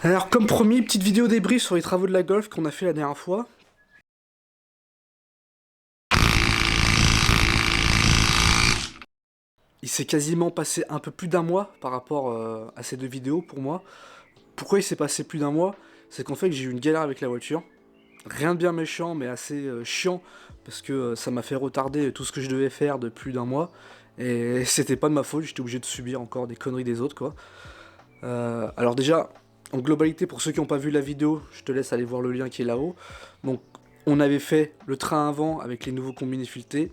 Alors comme promis, petite vidéo débrief sur les travaux de la Golf qu'on a fait la dernière fois. Il s'est quasiment passé un peu plus d'un mois par rapport à ces deux vidéos pour moi. Pourquoi il s'est passé plus d'un mois? C'est qu'en fait j'ai eu une galère avec la voiture. Rien de bien méchant mais assez chiant parce que ça m'a fait retarder tout ce que je devais faire de plus d'un mois. Et c'était pas de ma faute, j'étais obligé de subir encore des conneries des autres quoi. Alors déjà, en globalité, pour ceux qui n'ont pas vu la vidéo, je te laisse aller voir le lien qui est là-haut. Donc, on avait fait le train avant avec les nouveaux combinés filetés.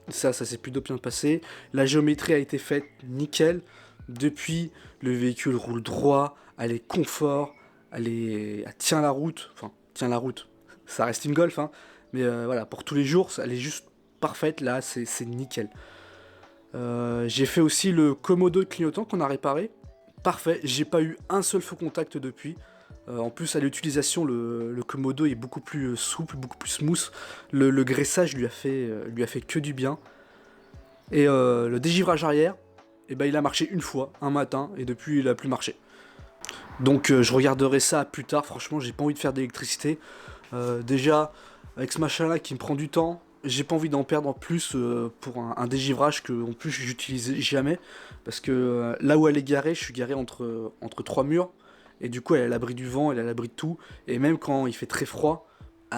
Ça s'est plutôt bien passé. La géométrie a été faite nickel. Depuis, le véhicule roule droit, elle est confort, elle tient la route. Enfin, tient la route. Ça reste une Golf, hein. Mais voilà, pour tous les jours, elle est juste parfaite. Là, c'est nickel. J'ai fait aussi le commodo de clignotant qu'on a réparé. Parfait, j'ai pas eu un seul faux contact depuis. En plus, à l'utilisation, le Komodo est beaucoup plus souple, beaucoup plus smooth. Le graissage lui a fait que du bien. Et le dégivrage arrière, eh ben, il a marché une fois, un matin, et depuis, il a plus marché. Donc je regarderai ça plus tard, franchement, j'ai pas envie de faire d'électricité. Déjà, avec ce machin-là qui me prend du temps, j'ai pas envie d'en perdre en plus pour un dégivrage que en plus j'utilise jamais. Parce que là où elle est garée, je suis garé entre trois murs. Et du coup, elle est à l'abri du vent, elle est à l'abri de tout. Et même quand il fait très froid,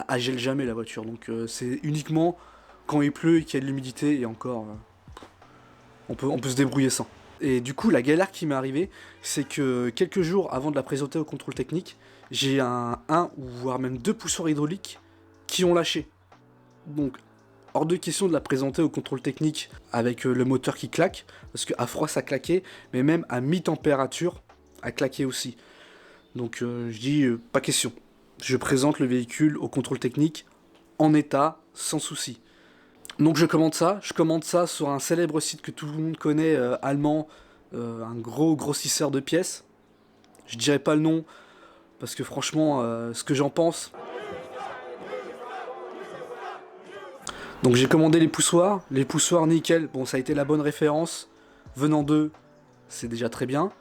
elle gèle jamais la voiture. Donc c'est uniquement quand il pleut et qu'il y a de l'humidité. Et encore, on peut se débrouiller sans. Et du coup, la galère qui m'est arrivée, c'est que quelques jours avant de la présenter au contrôle technique, j'ai un ou voire même deux poussoirs hydrauliques qui ont lâché. Donc, hors de question de la présenter au contrôle technique avec le moteur qui claque, parce qu'à froid ça claquait, mais même à mi-température, a claqué aussi. Donc je dis, pas question. Je présente le véhicule au contrôle technique en état, sans souci. Donc je commande ça sur un célèbre site que tout le monde connaît, allemand, un gros grossisseur de pièces. Je dirais pas le nom, parce que franchement, ce que j'en pense. Donc j'ai commandé les poussoirs nickel, bon ça a été la bonne référence, venant d'eux, c'est déjà très bien.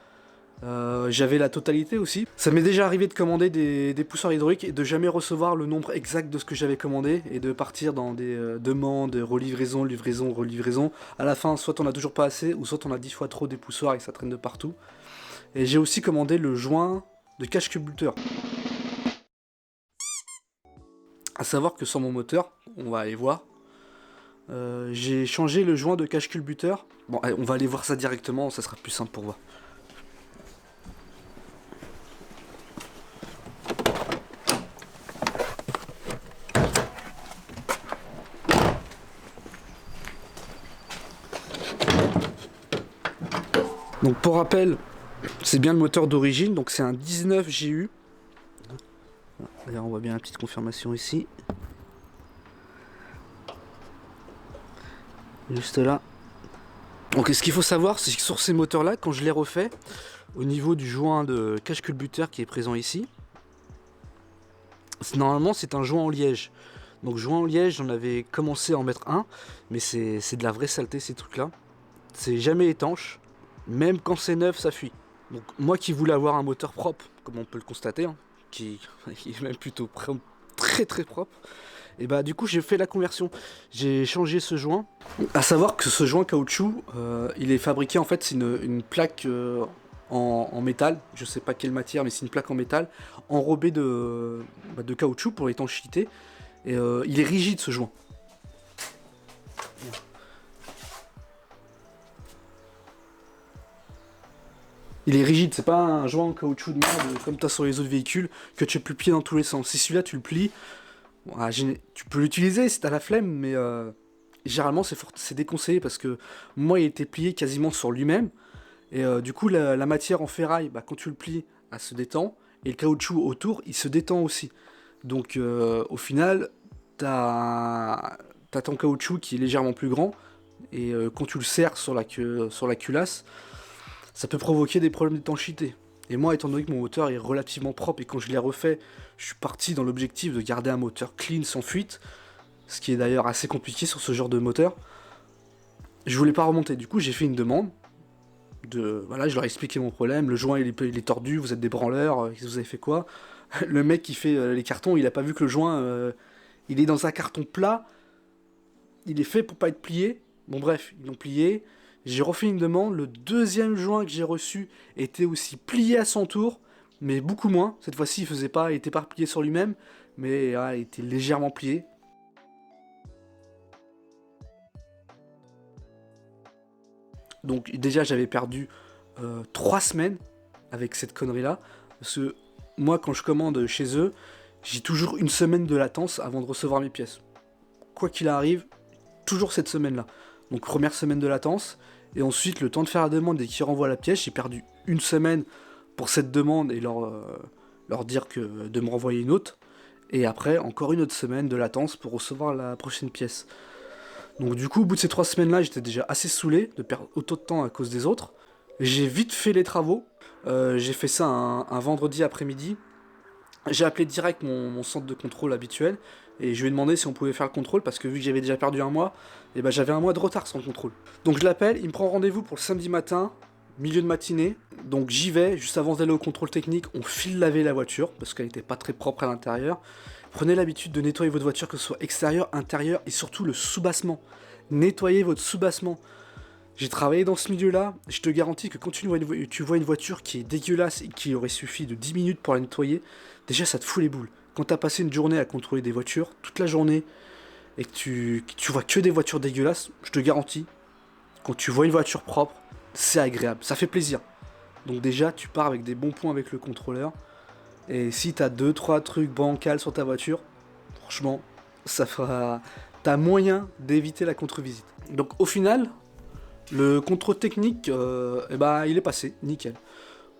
J'avais la totalité aussi. Ça m'est déjà arrivé de commander des poussoirs hydrauliques et de jamais recevoir le nombre exact de ce que j'avais commandé et de partir dans des demandes, relivraison, livraison, relivraison. À la fin, soit on a toujours pas assez ou soit on a 10 fois trop des poussoirs et que ça traîne de partout. Et j'ai aussi commandé le joint de cache-culbuteur. À savoir que sur mon moteur, on va aller voir, j'ai changé le joint de cache-culbuteur. Bon, allez, on va aller voir ça directement, ça sera plus simple pour voir. Donc pour rappel, c'est bien le moteur d'origine, donc c'est un 19 GU. D'ailleurs, on voit bien la petite confirmation ici. Juste là. Donc ce qu'il faut savoir, c'est que sur ces moteurs-là, quand je les refais, au niveau du joint de cache-culbuteur qui est présent ici, normalement c'est un joint en liège. Donc joint en liège, j'en avais commencé à en mettre un, mais c'est de la vraie saleté ces trucs-là. C'est jamais étanche, même quand c'est neuf, ça fuit. Donc moi qui voulais avoir un moteur propre, comme on peut le constater, hein, qui est même plutôt très très propre, et bah du coup j'ai fait la conversion. J'ai changé ce joint. À savoir que ce joint caoutchouc, il est fabriqué en fait, c'est une plaque en métal, je sais pas quelle matière, mais c'est une plaque en métal, enrobée de caoutchouc pour l'étanchéité. Et il est rigide ce joint. Il est rigide, c'est pas un joint en caoutchouc de merde comme t'as sur les autres véhicules que tu peux plier dans tous les sens. Si celui-là tu le plies, tu peux l'utiliser si t'as la flemme, mais généralement c'est déconseillé parce que moi il était plié quasiment sur lui-même. Et du coup la matière en ferraille, bah, quand tu le plies, elle se détend. Et le caoutchouc autour, il se détend aussi. Donc au final, t'as ton caoutchouc qui est légèrement plus grand. Et quand tu le serres sur sur la culasse, ça peut provoquer des problèmes d'étanchéité. Et moi, étant donné que mon moteur est relativement propre et quand je l'ai refait, je suis parti dans l'objectif de garder un moteur clean sans fuite, ce qui est d'ailleurs assez compliqué sur ce genre de moteur, je voulais pas remonter. Du coup, j'ai fait une demande Voilà, je leur ai expliqué mon problème, le joint il est tordu, vous êtes des branleurs, vous avez fait quoi? Le mec qui fait les cartons, il a pas vu que le joint, il est dans un carton plat, il est fait pour pas être plié. Bon bref, ils l'ont plié. J'ai refait une demande. Le deuxième joint que j'ai reçu était aussi plié à son tour, mais beaucoup moins. Cette fois-ci, il était pas plié sur lui-même, mais il était légèrement plié. Donc déjà, j'avais perdu 3 semaines avec cette connerie-là. Parce que moi, quand je commande chez eux, j'ai toujours une semaine de latence avant de recevoir mes pièces. Quoi qu'il arrive, toujours cette semaine-là. Donc première semaine de latence, et ensuite le temps de faire la demande et qu'ils renvoient la pièce, j'ai perdu une semaine pour cette demande et leur dire de me renvoyer une autre. Et après, encore une autre semaine de latence pour recevoir la prochaine pièce. Donc du coup, au bout de ces 3 semaines-là, j'étais déjà assez saoulé de perdre autant de temps à cause des autres. J'ai vite fait les travaux. J'ai fait ça un vendredi après-midi. J'ai appelé direct mon centre de contrôle habituel et je lui ai demandé si on pouvait faire le contrôle parce que vu que j'avais déjà perdu un mois, et ben j'avais un mois de retard sans le contrôle. Donc je l'appelle, il me prend rendez-vous pour le samedi matin, milieu de matinée. Donc j'y vais, juste avant d'aller au contrôle technique, on file laver la voiture parce qu'elle n'était pas très propre à l'intérieur. Prenez l'habitude de nettoyer votre voiture, que ce soit extérieur, intérieur et surtout le sous-bassement. Nettoyez votre sous-bassement. J'ai travaillé dans ce milieu-là, je te garantis que quand tu vois une voiture qui est dégueulasse et qui aurait suffi de 10 minutes pour la nettoyer, déjà ça te fout les boules. Quand t'as passé une journée à contrôler des voitures, toute la journée, et que tu vois que des voitures dégueulasses, je te garantis, quand tu vois une voiture propre, c'est agréable, ça fait plaisir. Donc déjà, tu pars avec des bons points avec le contrôleur, et si t'as 2-3 trucs bancals sur ta voiture, franchement, ça fera... T'as moyen d'éviter la contre-visite. Donc au final, le contrôle technique, il est passé, nickel.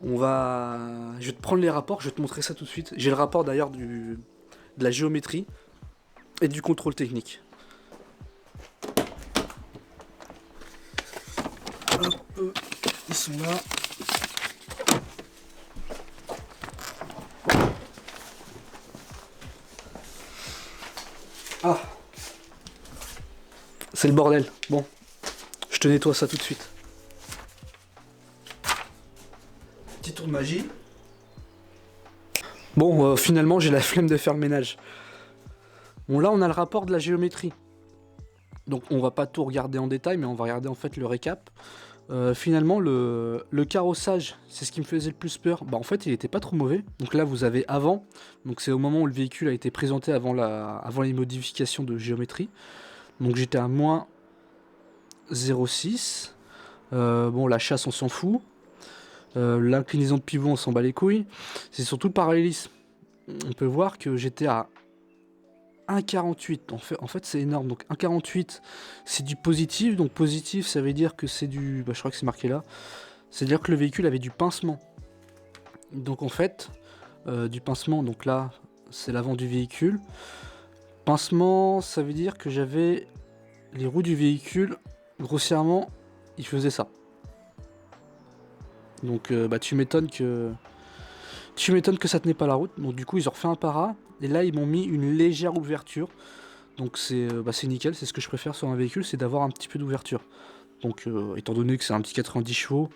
Je vais te prendre les rapports, je vais te montrer ça tout de suite. J'ai le rapport d'ailleurs de la géométrie et du contrôle technique. Hop, ils sont là. Ah, c'est le bordel. Bon, je te nettoie ça tout de suite. Petit tour de magie. Bon, finalement, j'ai la flemme de faire le ménage. Bon, là, on a le rapport de la géométrie. Donc, on va pas tout regarder en détail, mais on va regarder en fait le récap. Finalement, le carrossage, c'est ce qui me faisait le plus peur. Bah, en fait, il était pas trop mauvais. Donc là, vous avez avant. Donc, c'est au moment où le véhicule a été présenté avant les modifications de géométrie. Donc, j'étais à moins 0,6. Bon, la chasse, on s'en fout. L'inclinaison de pivot, on s'en bat les couilles. C'est surtout le parallélisme. On peut voir que j'étais à 1,48. En fait c'est énorme. Donc 1,48, c'est du positif. Donc positif, ça veut dire que c'est du... je crois que c'est marqué là. C'est-à-dire que le véhicule avait du pincement. Donc en fait, du pincement, donc là, c'est l'avant du véhicule. Pincement, ça veut dire que j'avais les roues du véhicule, grossièrement, il faisait ça. Donc tu m'étonnes que ça tenait pas la route. Donc du coup ils ont refait un para et là ils m'ont mis une légère ouverture. Donc c'est nickel, c'est ce que je préfère sur un véhicule, c'est d'avoir un petit peu d'ouverture. Donc étant donné que c'est un petit 90 chevaux,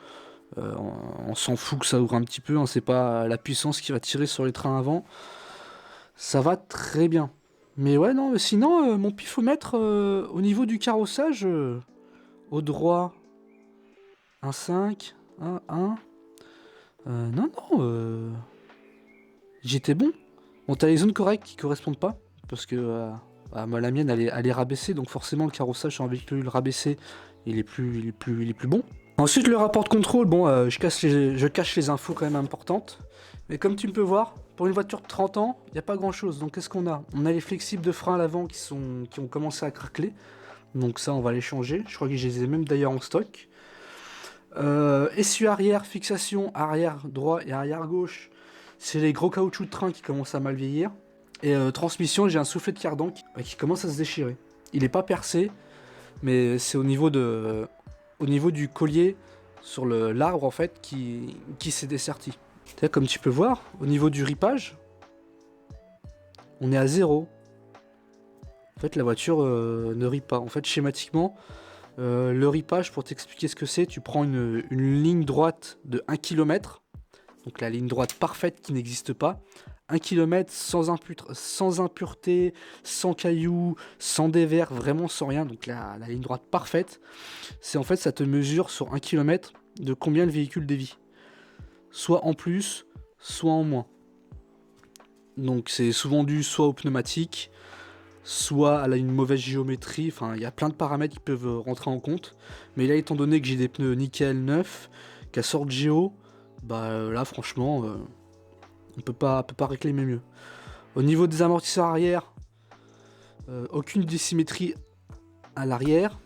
on s'en fout que ça ouvre un petit peu, hein, c'est pas la puissance qui va tirer sur les trains avant. Ça va très bien. Mais ouais non, sinon mon pifomètre au niveau du carrossage, au droit 1,5. 1. Non, j'étais bon. Bon, t'as les zones correctes qui correspondent pas, parce que moi, la mienne, elle est rabaissée, donc forcément, le carrossage sur un véhicule rabaissé, il est plus bon. Ensuite, le rapport de contrôle, bon, je cache les infos quand même importantes, mais comme tu peux voir, pour une voiture de 30 ans, il n'y a pas grand-chose. Donc, qu'est-ce qu'on a? On a les flexibles de frein à l'avant qui ont commencé à craqueler, donc ça, on va les changer. Je crois que je les ai même d'ailleurs en stock. Essuie arrière, fixation arrière droit et arrière gauche, c'est les gros caoutchoucs de train qui commencent à mal vieillir. Et transmission, j'ai un soufflet de cardan qui commence à se déchirer. Il est pas percé, mais c'est au niveau du collier sur l'arbre en fait qui s'est desserti. Comme tu peux voir, au niveau du ripage, on est à 0. En fait, la voiture ne ripe pas. En fait, schématiquement, Le ripage, pour t'expliquer ce que c'est, tu prends une ligne droite de 1 km, donc la ligne droite parfaite qui n'existe pas, 1 km sans impureté, sans cailloux, sans dévers, vraiment sans rien, donc la ligne droite parfaite, c'est en fait ça te mesure sur 1 km de combien le véhicule dévie. Soit en plus, soit en moins. Donc c'est souvent dû soit au pneumatique, soit à une mauvaise géométrie, enfin il y a plein de paramètres qui peuvent rentrer en compte. Mais là étant donné que j'ai des pneus nickel neufs, qu'à sorte géo, bah là franchement on peut pas réclamer mieux. Au niveau des amortisseurs arrière, aucune désymétrie à l'arrière.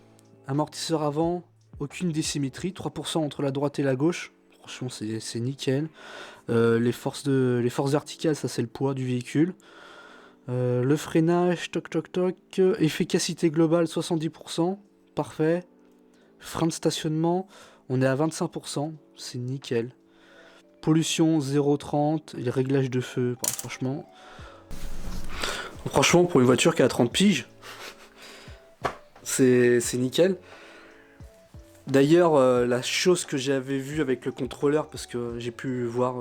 Amortisseur avant, aucune désymétrie, 3% entre la droite et la gauche. Franchement c'est nickel. Les forces verticales, ça c'est le poids du véhicule. Le freinage, toc toc toc, efficacité globale 70%, parfait. Frein de stationnement, on est à 25%, c'est nickel. Pollution 0,30, et les réglages de feu, bah, franchement pour une voiture qui a 30 piges, c'est nickel. D'ailleurs, la chose que j'avais vue avec le contrôleur, parce que j'ai pu voir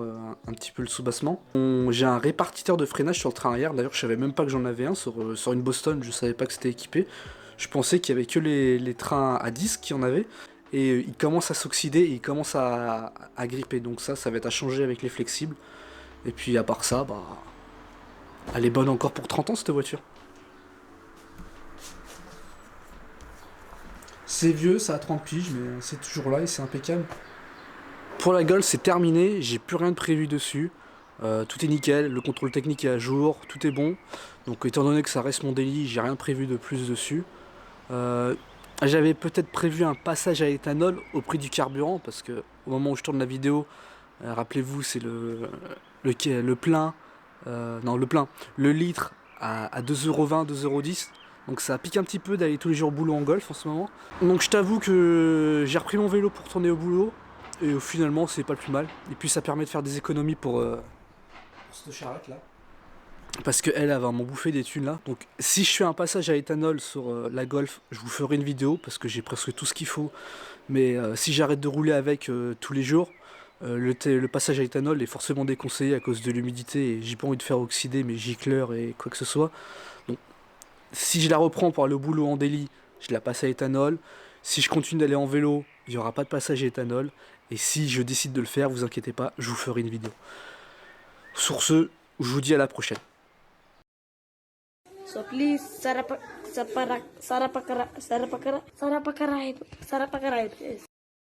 un petit peu le soubassement, j'ai un répartiteur de freinage sur le train arrière. D'ailleurs, je savais même pas que j'en avais un sur une Boston, je savais pas que c'était équipé. Je pensais qu'il y avait que les trains à disque qui en avaient. Et il commence à s'oxyder et il commence à gripper. Donc ça va être à changer avec les flexibles. Et puis à part ça, bah, elle est bonne encore pour 30 ans cette voiture. C'est vieux, ça a 30 piges, mais c'est toujours là et c'est impeccable. Pour la Golf, c'est terminé, j'ai plus rien de prévu dessus. Tout est nickel, le contrôle technique est à jour, tout est bon. Donc étant donné que ça reste mon délit, j'ai rien prévu de plus dessus. J'avais peut-être prévu un passage à l'éthanol au prix du carburant, parce que au moment où je tourne la vidéo, rappelez-vous, c'est le plein, non le plein, le litre à 2,20 €, 2,10 €. Donc ça pique un petit peu d'aller tous les jours au boulot en Golf en ce moment. Donc je t'avoue que j'ai repris mon vélo pour tourner au boulot. Et finalement c'est pas le plus mal. Et puis ça permet de faire des économies pour cette charrette là. Parce qu'elle va m'en bouffer des thunes là. Donc si je fais un passage à éthanol sur la Golf, je vous ferai une vidéo parce que j'ai presque tout ce qu'il faut. Mais si j'arrête de rouler avec tous les jours, le passage à éthanol est forcément déconseillé à cause de l'humidité et j'ai pas envie de faire oxyder mes gicleurs et quoi que ce soit. Donc si je la reprends pour aller au boulot en délit, je la passe à éthanol. Si je continue d'aller en vélo, il n'y aura pas de passage à éthanol. Et si je décide de le faire, vous inquiétez pas, je vous ferai une vidéo. Sur ce, je vous dis à la prochaine. So please, sarapakarai, guys.